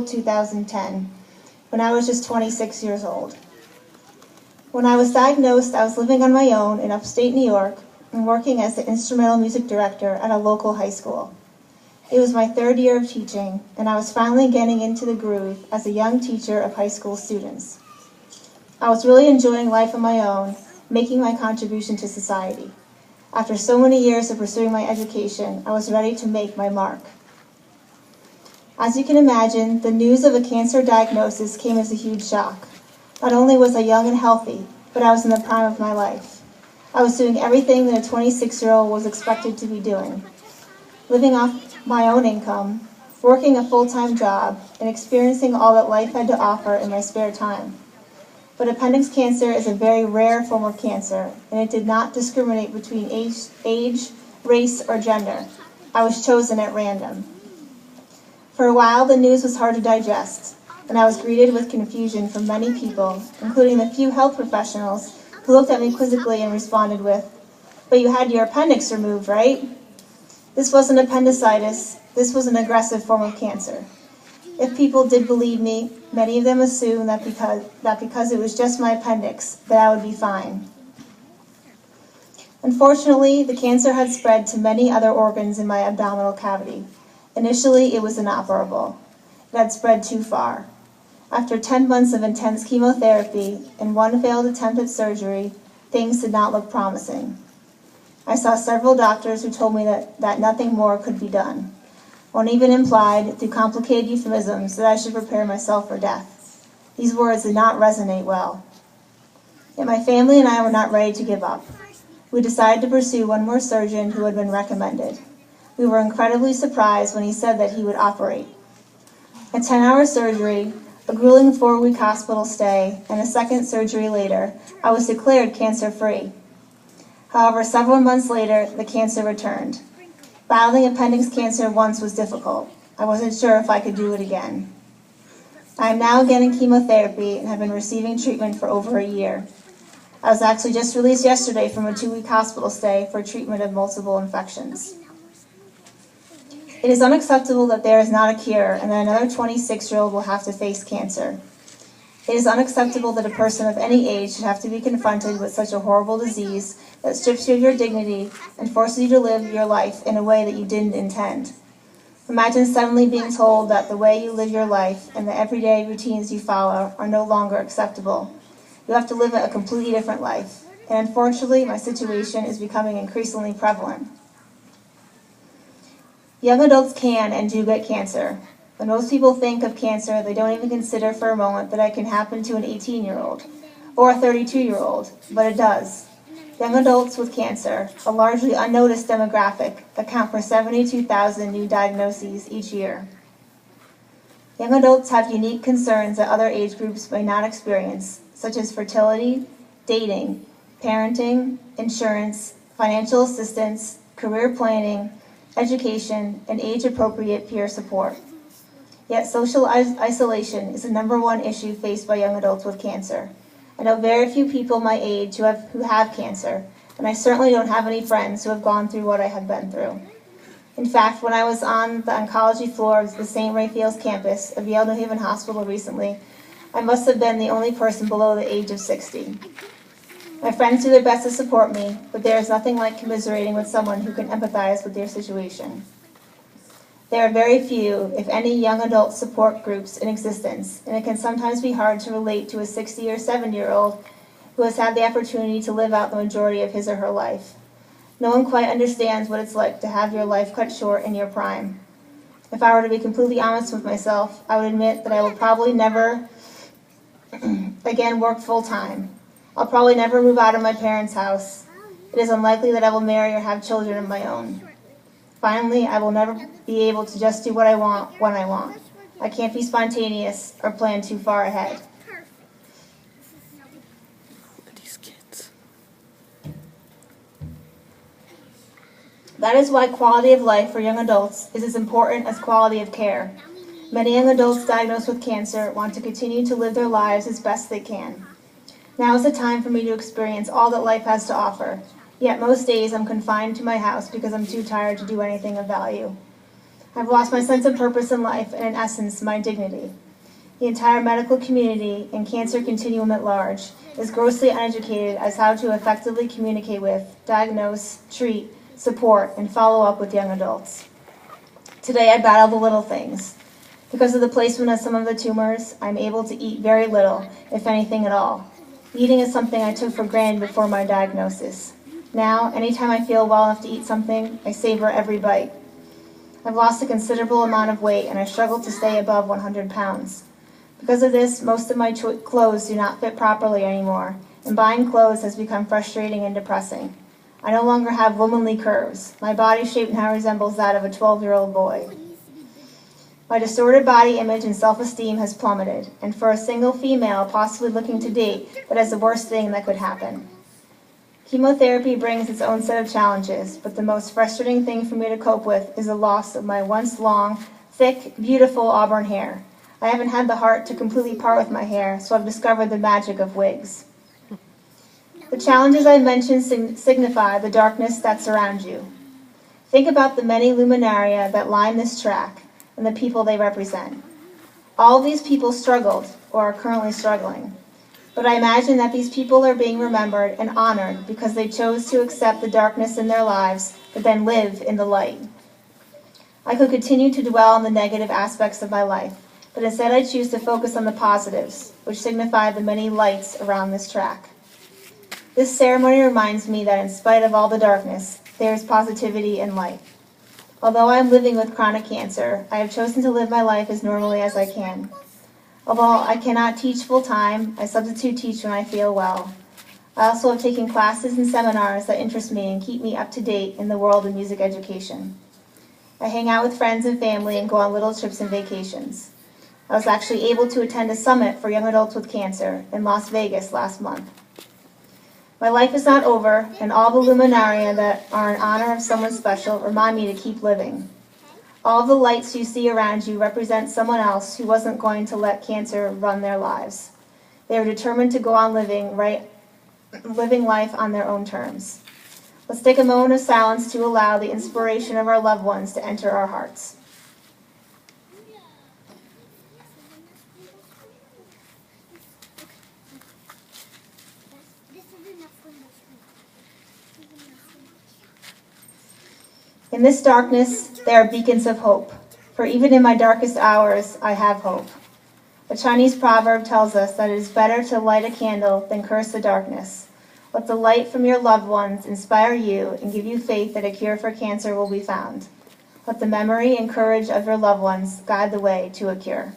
April 2010, when I was just 26 years old. When I was diagnosed, I was living on my own in upstate New York and working as the instrumental music director at a local high school. It was my third year of teaching, and I was finally getting into the groove as a young teacher of high school students. I was really enjoying life on my own, making my contribution to society. After so many years of pursuing my education, I was ready to make my mark. As you can imagine, the news of a cancer diagnosis came as a huge shock. Not only was I young and healthy, but I was in the prime of my life. I was doing everything that a 26-year-old was expected to be doing. Living off my own income, working a full-time job, and experiencing all that life had to offer in my spare time. But appendix cancer is a very rare form of cancer, and it did not discriminate between age, race, or gender. I was chosen at random. For a while, the news was hard to digest, and I was greeted with confusion from many people, including the few health professionals who looked at me quizzically and responded with, "But you had your appendix removed, right?" This wasn't appendicitis, this was an aggressive form of cancer. If people did believe me, many of them assumed that because it was just my appendix, that I would be fine. Unfortunately, the cancer had spread to many other organs in my abdominal cavity. Initially, it was inoperable. It had spread too far. After 10 months of intense chemotherapy and one failed attempt at surgery, things did not look promising. I saw several doctors who told me that nothing more could be done. One even implied, through complicated euphemisms, that I should prepare myself for death. These words did not resonate well. Yet my family and I were not ready to give up. We decided to pursue one more surgeon who had been recommended. We were incredibly surprised when he said that he would operate. A 10-hour surgery, a grueling 4-week hospital stay, and a second surgery later, I was declared cancer-free. However, several months later, the cancer returned. Battling appendix cancer once was difficult. I wasn't sure if I could do it again. I am now getting chemotherapy and have been receiving treatment for over a year. I was actually just released yesterday from a 2-week hospital stay for treatment of multiple infections. It is unacceptable that there is not a cure and that another 26-year-old will have to face cancer. It is unacceptable that a person of any age should have to be confronted with such a horrible disease that strips you of your dignity and forces you to live your life in a way that you didn't intend. Imagine suddenly being told that the way you live your life and the everyday routines you follow are no longer acceptable. You have to live a completely different life. And unfortunately, my situation is becoming increasingly prevalent. Young adults can and do get cancer. When most people think of cancer, they don't even consider for a moment that it can happen to an 18-year-old or a 32-year-old, but it does. Young adults with cancer, a largely unnoticed demographic, account for 72,000 new diagnoses each year. Young adults have unique concerns that other age groups may not experience, such as fertility, dating, parenting, insurance, financial assistance, career planning, education, and age-appropriate peer support. Yet social isolation is the #1 issue faced by young adults with cancer. I know very few people my age who have cancer, and I certainly don't have any friends who have gone through what I have been through. In fact, when I was on the oncology floor of the St. Raphael's campus of Yale New Haven Hospital recently, I must have been the only person below the age of 60. My friends do their best to support me, but there is nothing like commiserating with someone who can empathize with their situation. There are very few, if any, young adult support groups in existence, and it can sometimes be hard to relate to a 60 or 70-year-old who has had the opportunity to live out the majority of his or her life. No one quite understands what it's like to have your life cut short in your prime. If I were to be completely honest with myself, I would admit that I will probably never again work full-time. I'll probably never move out of my parents' house. It is unlikely that I will marry or have children of my own. Finally, I will never be able to just do what I want when I want. I can't be spontaneous or plan too far ahead. These kids. That is why quality of life for young adults is as important as quality of care. Many young adults diagnosed with cancer want to continue to live their lives as best they can. Now is the time for me to experience all that life has to offer. Yet most days I'm confined to my house because I'm too tired to do anything of value. I've lost my sense of purpose in life and, in essence, my dignity. The entire medical community and cancer continuum at large is grossly uneducated as how to effectively communicate with, diagnose, treat, support, and follow up with young adults. Today I battle the little things. Because of the placement of some of the tumors, I'm able to eat very little, if anything at all. Eating is something I took for granted before my diagnosis. Now, anytime I feel well enough to eat something, I savor every bite. I've lost a considerable amount of weight and I struggle to stay above 100 pounds. Because of this, most of my clothes do not fit properly anymore, and buying clothes has become frustrating and depressing. I no longer have womanly curves. My body shape now resembles that of a 12-year-old boy. My distorted body image and self-esteem has plummeted, and for a single female possibly looking to date, that is the worst thing that could happen. Chemotherapy brings its own set of challenges, but the most frustrating thing for me to cope with is the loss of my once long, thick, beautiful auburn hair. I haven't had the heart to completely part with my hair, so I've discovered the magic of wigs. The challenges I mentioned signify the darkness that surrounds you. Think about the many luminaria that line this track and the people they represent. All of these people struggled or are currently struggling. But I imagine that these people are being remembered and honored because they chose to accept the darkness in their lives, but then live in the light. I could continue to dwell on the negative aspects of my life, but instead I choose to focus on the positives, which signify the many lights around this track. This ceremony reminds me that in spite of all the darkness, there is positivity and light. Although I am living with chronic cancer, I have chosen to live my life as normally as I can. Although I cannot teach full-time, I substitute teach when I feel well. I also have taken classes and seminars that interest me and keep me up to date in the world of music education. I hang out with friends and family and go on little trips and vacations. I was actually able to attend a summit for young adults with cancer in Las Vegas last month. My life is not over, and all the luminaria that are in honor of someone special remind me to keep living. All the lights you see around you represent someone else who wasn't going to let cancer run their lives. They are determined to go on living life on their own terms. Let's take a moment of silence to allow the inspiration of our loved ones to enter our hearts. In this darkness, there are beacons of hope, for even in my darkest hours, I have hope. A Chinese proverb tells us that it is better to light a candle than curse the darkness. Let the light from your loved ones inspire you and give you faith that a cure for cancer will be found. Let the memory and courage of your loved ones guide the way to a cure.